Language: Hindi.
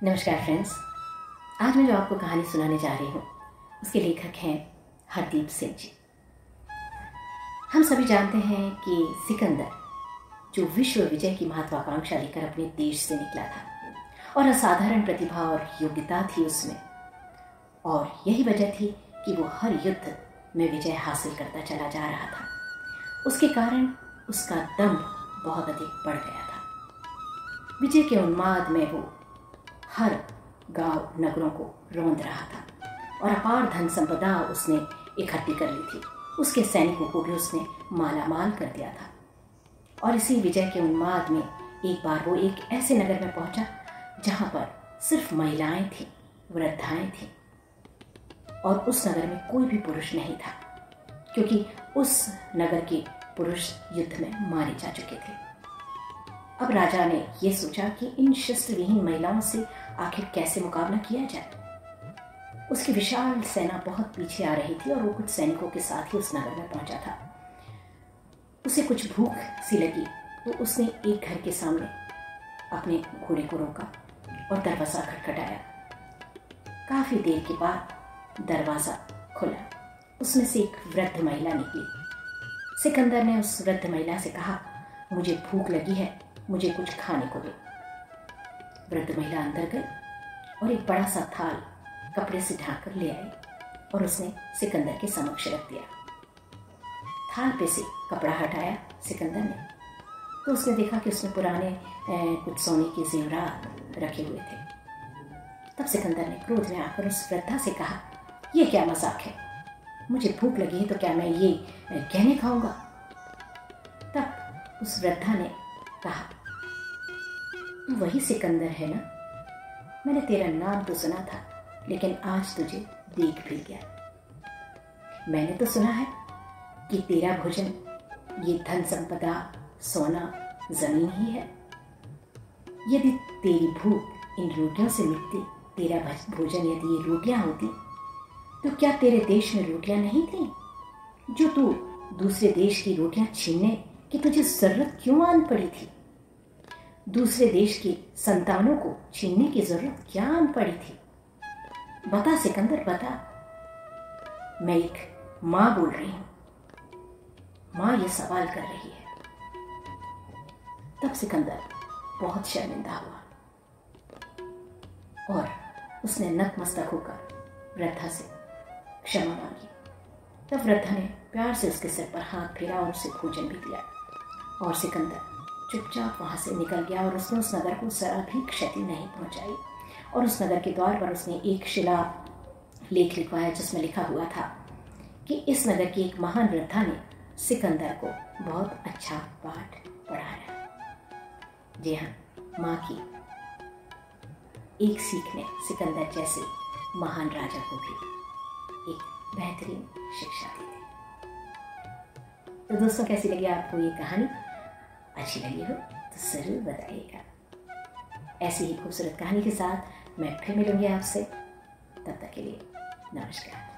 नमस्कार फ्रेंड्स। आज मैं जो आपको कहानी सुनाने जा रही हूँ उसके लेखक हैं हरदीप सिंह जी। हम सभी जानते हैं कि सिकंदर जो विश्व विजय की महत्वाकांक्षा लेकर अपने देश से निकला था और असाधारण प्रतिभा और योग्यता थी उसमें, और यही वजह थी कि वो हर युद्ध में विजय हासिल करता चला जा रहा था। उसके कारण उसका दम्भ बहुत अधिक बढ़ गया था। विजय के उन्माद में वो हर गांव नगरों को रौंद रहा था और अपार धन संपदा उसने इकट्ठी कर ली थी। उसके सैनिकों को भी उसने मालामाल कर दिया था। और इसी विजय के उन्माद में एक बार वो एक ऐसे नगर में पहुंचा जहां पर सिर्फ महिलाएं थीं, वृद्धाएं थीं, और उस नगर में कोई भी पुरुष नहीं था, क्योंकि उस नगर के पुरुष युद्ध में मारे जा चुके थे। अब राजा ने यह सोचा कि इन शस्त्र विहीन महिलाओं से आखिर कैसे मुकाबला किया जाए। उसकी विशाल सेना बहुत पीछे आ रही थी और वो कुछ सैनिकों के साथ ही उस नगर में पहुंचा था। उसे कुछ भूख सी लगी तो उसने एक घर के सामने अपने घोड़े को रोका और दरवाजा खटखटाया। काफी देर के बाद दरवाजा खुला। उसमें से एक वृद्ध महिला निकली। सिकंदर ने उस वृद्ध महिला से कहा, मुझे भूख लगी है, मुझे कुछ खाने को दो। वृद्ध महिला अंदर गई और एक बड़ा सा थाल कपड़े से ढांक कर ले आई और उसने सिकंदर के समक्ष रख दिया। थाल पे से कपड़ा हटाया सिकंदर ने, तो उसने देखा कि उसमें पुराने कुछ सोने के जेवरात रखे हुए थे। तब सिकंदर ने क्रोध में आकर उस वृद्धा से कहा, यह क्या मजाक है? मुझे भूख लगी है तो क्या मैं ये गहने खाऊंगा? तब उस वृद्धा ने कहा, तू वही सिकंदर है ना? मैंने तेरा नाम तो सुना था, लेकिन आज तुझे देख भी गया। मैंने तो सुना है कि तेरा भोजन ये धन संपदा, सोना, जमीन ही है। यदि तेरी भूख इन रोटियों से मिटती, तेरा भोजन यदि ये रोटियां होती, तो क्या तेरे देश में रोटियां नहीं थी? जो तू दूसरे देश की रोटियां छीनने की तुझे जरूरत क्यों आन पड़ी थी? दूसरे देश की संतानों को छीनने की जरूरत क्या आन पड़ी थी? बता सिकंदर, बता। मैं एक मां बोल रही हूं। मां ये सवाल कर रही है। तब सिकंदर बहुत शर्मिंदा हुआ और उसने नतमस्तक होकर वृद्धा से क्षमा मांगी। तब वृद्धा ने प्यार से उसके सिर पर हाथ फेरा और उसे भोजन भी दिया, और सिकंदर चुपचाप वहां से निकल गया और उसने उस नगर को जरा भी क्षति नहीं पहुंचाई। और उस नगर के द्वार पर उसने एक शिला लेख लिखवाया जिसमें लिखा हुआ था कि इस नगर की एक महान वृद्धा ने सिकंदर को बहुत अच्छा पाठ पढ़ाया। जी हाँ, माँ की एक सीख ने सिकंदर जैसे महान राजा को भी एक बेहतरीन शिक्षा दी थी। तो दोस्तों, कैसी लगी आपको ये कहानी? अच्छी लगी हो तो जरूर बताइएगा। ऐसी ही खूबसूरत कहानी के साथ मैं फिर मिलूंगी आपसे। तब तक के लिए नमस्कार।